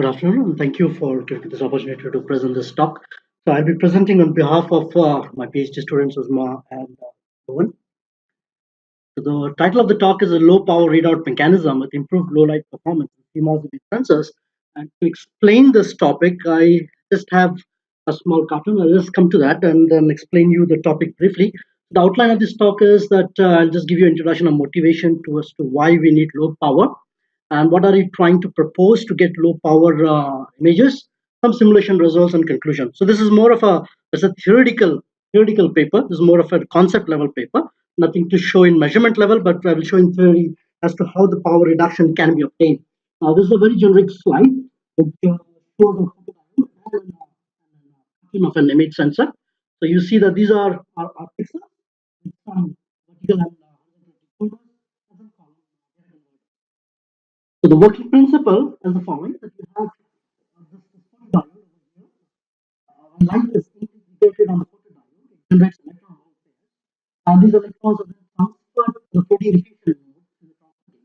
Good afternoon, and thank you for giving this opportunity to present this talk. So I'll be presenting on behalf of my PhD students, Uzma and Bhuvan. So the title of the talk is a low power readout mechanism with improved low light performance in CMOS sensors. And to explain this topic, I just have a small cartoon. I'll just come to that and then explain you the topic briefly. The outline of this talk is that I'll just give you an introduction of motivation to as to why we need low power and what are you trying to propose to get low power images, some simulation results and conclusion. So this is more of it's a theoretical paper. This is more of a concept level paper, nothing to show in measurement level, but I will show in theory as to how the power reduction can be obtained. This is a very generic slide which shows of an image sensor. So you see that these are pixels with some vertical and horizontal decoders. So the working principle is the following: that you have this photodiode over here. When light is integrated on the photodiode, it generates electron hole pairs, and these electrons are then transferred to the floating diffusion node in the property.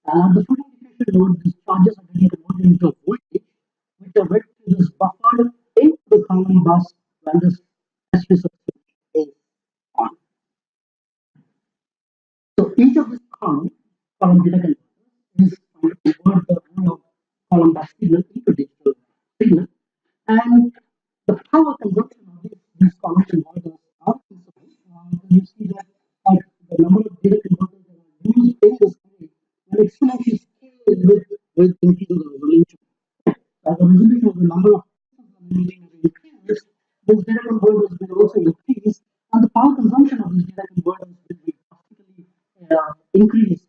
And the floating diffusion node, these charges are getting converted into a voltage, which are read to this buffered into the common bus when this SU subscript is on. So each of these column data converters is trying to convert the analog column bus signal into digital signal, and the power consumption of these column converters are insufficient. You see that the number of data converters that are used in this array will exponentially scale with increasing the resolution. As a resolution of the number of increases, these data converters will also increase, and the power consumption of these data converters will be drastically increase,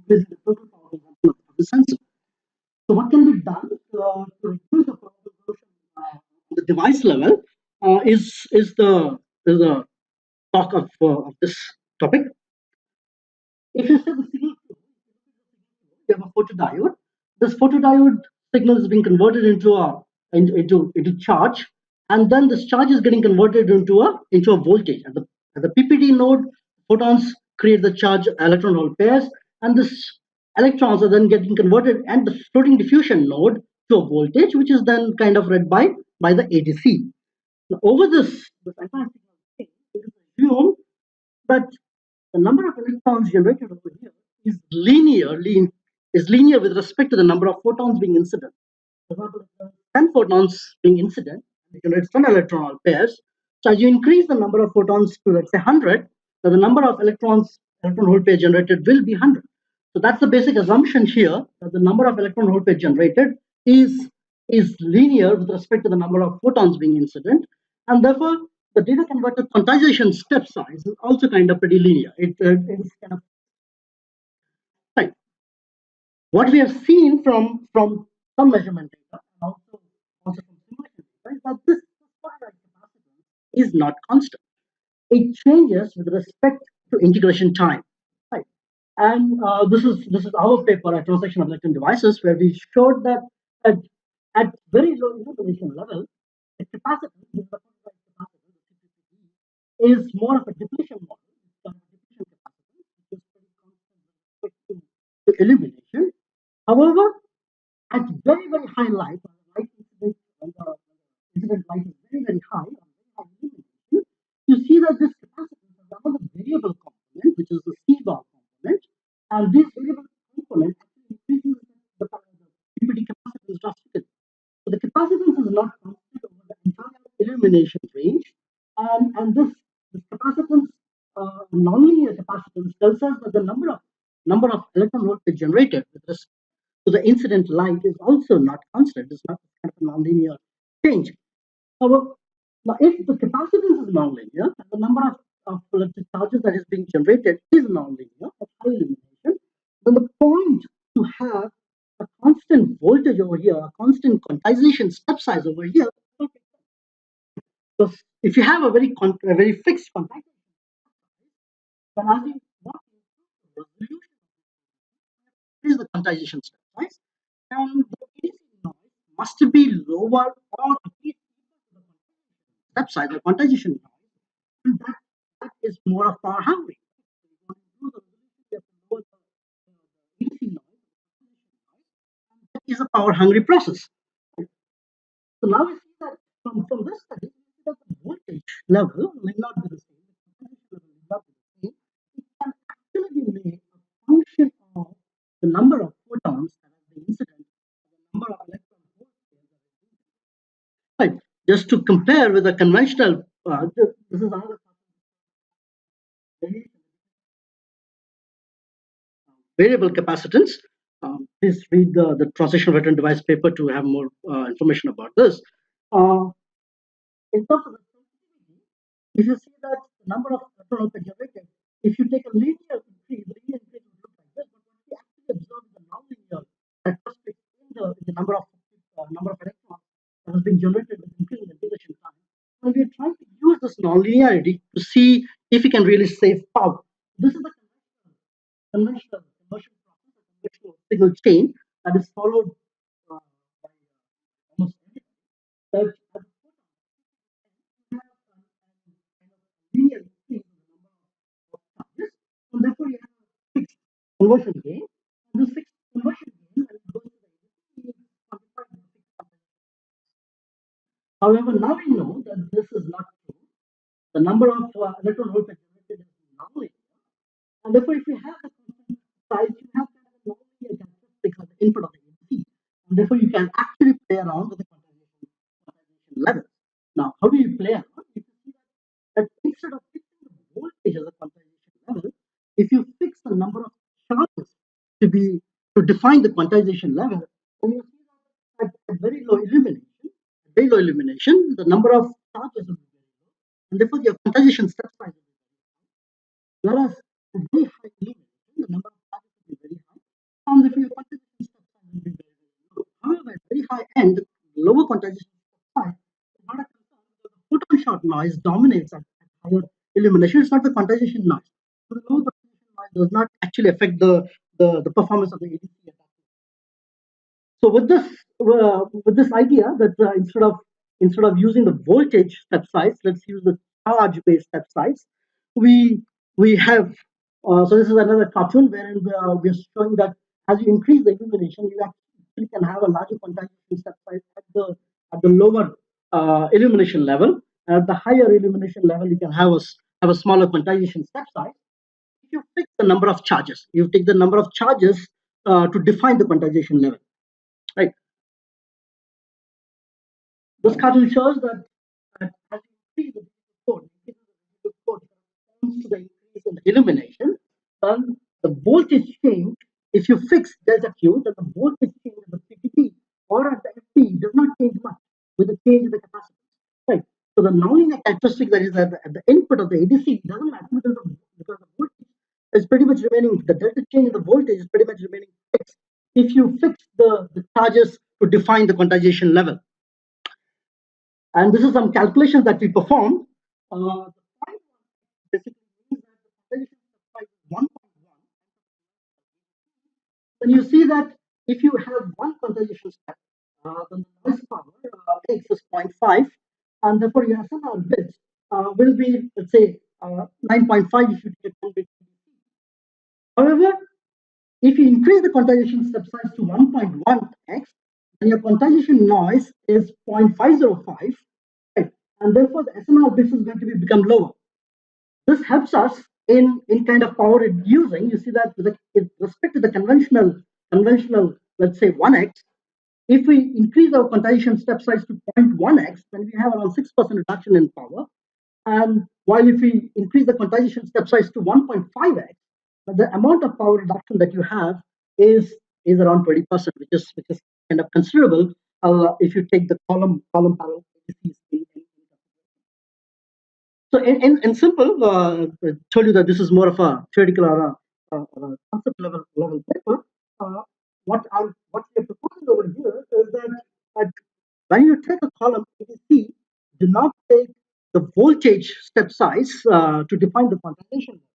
increasing the total power consumption of the sensor. So what can be done to reduce the power consumption on the device level is the talk of this topic. If you say the signal flow, you have a photodiode. This photodiode signal is being converted into charge, and then this charge is getting converted into a voltage. At the PPD node, photons create the charge electron hole pairs, and this electrons are then getting converted at the floating diffusion node to a voltage, which is then kind of read by the ADC. Now, over this entire signal chain, it is assumed that the number of electrons generated over here is linear with respect to the number of photons being incident. For example, if there are 10 photons being incident, it generates 10 electron pairs. So as you increase the number of photons to, let's say, 100, then the number of electron hole pair generated will be 100. So that's the basic assumption here, that the number of electron hole pair generated is linear with respect to the number of photons being incident, and therefore the data converter quantization step size is also kind of pretty linear. It is kind of right. What we have seen from some measurement data and also from simulation data is that this photodiode capacitance is not constant. It changes with respect to integration time. Right. And this is our paper at transaction of electron devices, where we showed that at, at very low illumination level, the capacitance, the photodiode capacitance, is more of a depletion model. It's kind of a depletion capacitance, which is pretty constant with respect to illumination. However, at very, very high light, when the incident light is very, very high, or very high illumination, you see that this capacitance has another variable component, which is the C bar component, and this variable component actually increases the PPD capacitance drastically. So the capacitance is not constant over the entire illumination range, and this capacitance, nonlinear capacitance, tells us that the number of electron volts generated with respect to the incident light is also not constant. It's not kind of a nonlinear change. However, now if the capacitance is nonlinear and the number of electric charges that is being generated is nonlinear at high illumination, then the point to have a constant voltage over here, a constant quantization step size over here. So if you have a very fixed quantization, then as we want to improve the resolution is the quantization step size, and the ADC noise must be lower or at least equal to the step size or quantization noise, and that is more of power hungry. So you want to improve the resolution, you have to lower the ADC noise, and that is a power-hungry process. So now we see that from this study, we see that the voltage level will not be the same. The potential level will not be the same. It can actually be made a function of the number of photons that are the incident, the number of electron holes that are incident. Right. Just to compare with a conventional, this is another variable capacitance. Please read the transition return device paper to have more information about this. Uh, in terms of the sensitivity, if you see that the number of electron output generated, if you take a linear increase, the linear increase will look like this, but what we actually observe is the nonlinear characteristic in the number of electrons that has been generated with increasing integration time. And we are trying to use this nonlinearity to see if we can really save power. This is the conventional conversion process, a conventional signal chain that is followed by almost everybody. That at the you have kind of linear increase in the number of charges, and therefore you have a fixed conversion gain. And this fixed conversion gain, when it goes to the ADC, is quantified with fixed conversion. However, now we know that this is not true. The number of electron voltage generated is nonlinear. And therefore, if you have the constant size, you have kind of a nonlinear characteristics at the input of the ADC. And therefore, you can actually play around with the quantization levels. Now, how do you play around? You can see that instead of fixing the voltage as a quantization level, if you fix the number of charges to define the quantization level, then you see that at very low illumination, the number of charges will be very low, and therefore your quantization step size will be very high. Whereas at very high illumination, the number of charges will be very high, and therefore your quantization step size will be very, very low. However, at very high end, the lower quantization step size is not a concern because the photon shot noise dominates at higher illumination. It's not the quantization noise. So the lower quantization noise does not actually affect the performance of the ADC at that point. So with this idea that instead of using the voltage step size, let's use the charge based step size. We have so this is another cartoon wherein we are showing that as you increase the illumination, you actually can have a larger quantization step size at the lower illumination level. At the higher illumination level, you can have a smaller quantization step size. If you fix the number of charges, you take the number of charges to define the quantization level. Right. This cartoon shows that as you increase the code corresponds to the increase in the illumination, then the voltage change, if you fix delta Q, then the voltage change at the PPT or at the FP does not change much with the change in the capacitance. Right. So the nonlinear characteristic that is at the input of the ADC doesn't matter because the voltage is pretty much remaining, the delta change in the voltage is pretty much remaining fixed if you fix the charges to define the quantization level. And this is some calculations that we performed. The point basically means that the quantization step size is 1.1. Then you see that if you have one quantization step, then the noise power X is 0.5, and therefore your SNR bits will be, let's say, 9.5 if you take 10 bits. However, if you increase the quantization step size to 1.1x, then your quantization noise is 0.505, right? And therefore the SNR bits is going to become lower. This helps us in kind of power using. You see that with respect to the conventional, let's say 1x, if we increase our quantization step size to 0.1x, then we have around 6% reduction in power. And while if we increase the quantization step size to 1.5x, the amount of power reduction that you have is around 20%, which is kind of considerable if you take the column parallel ADCs. So in simple, I told you that this is more of a theoretical or a concept level paper. What we are proposing over here is that when you take a column ADC, do not take the voltage step size to define the quantization level.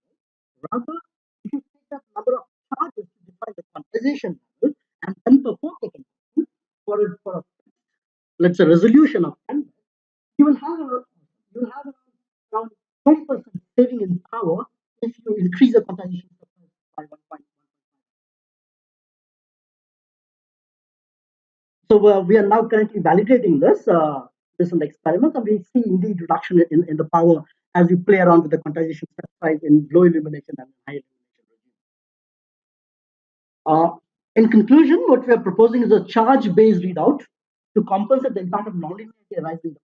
Rather, if you take that number of charges to define the quantization level and then perform the conversion for a let's say resolution of 10, you will have around 20% saving in power if you increase the quantization by 1.1. So we are now currently validating this in the experiment, and we see indeed reduction in the power as we play around with the quantization specified in low illumination and high illumination regime. In conclusion, what we are proposing is a charge-based readout to compensate the impact of nonlinearity arising in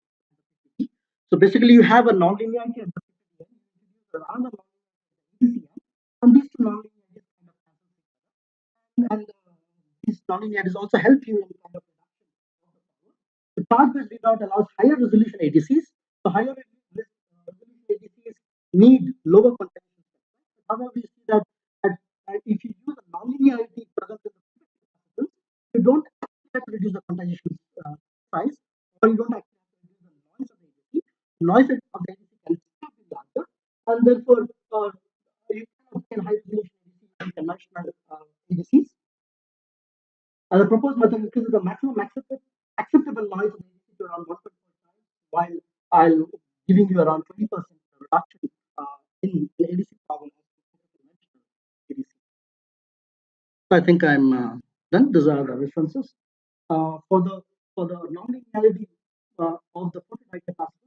the PCB. So basically, you have a nonlinearity at the PCB, around the nonlinearity and these two nonlinearities kind of cancel each other. And these nonlinearities also help you in kind of reduction of the power. The charge-based readout allows higher resolution ADCs. So higher resolution ADCs need lower quantization. However, we see that if you use a nonlinearity present in the capacitance, you don't actually have to reduce the quantization size, or you don't actually have to reduce the noise of the ADC. Noise of the ADC can still be larger, and therefore you can obtain high resolution ADC and conventional ADCs. The proposed method increases the maximum acceptable noise of the ADC to around 1.4 times, while I'll giving you around 20% reduction in ADC power as conventional ADC. So I think I'm done. These are the references for the nonlinearity of the photodiode capacitor.